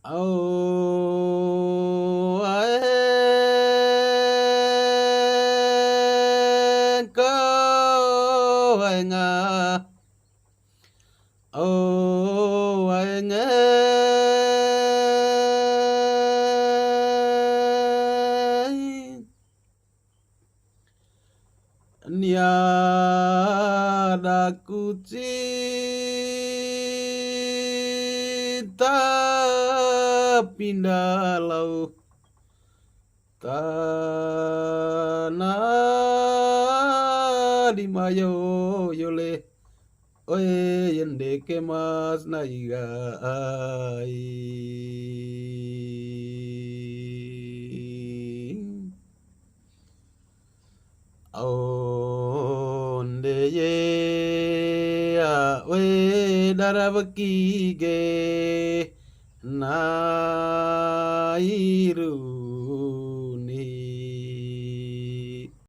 Oh, anh có anh à, oh anh ơi, niada ku cinta pindah laut tanah di mayo yole. Oye, yende que más naigai. Aonde ye a we darabaki ge nairu.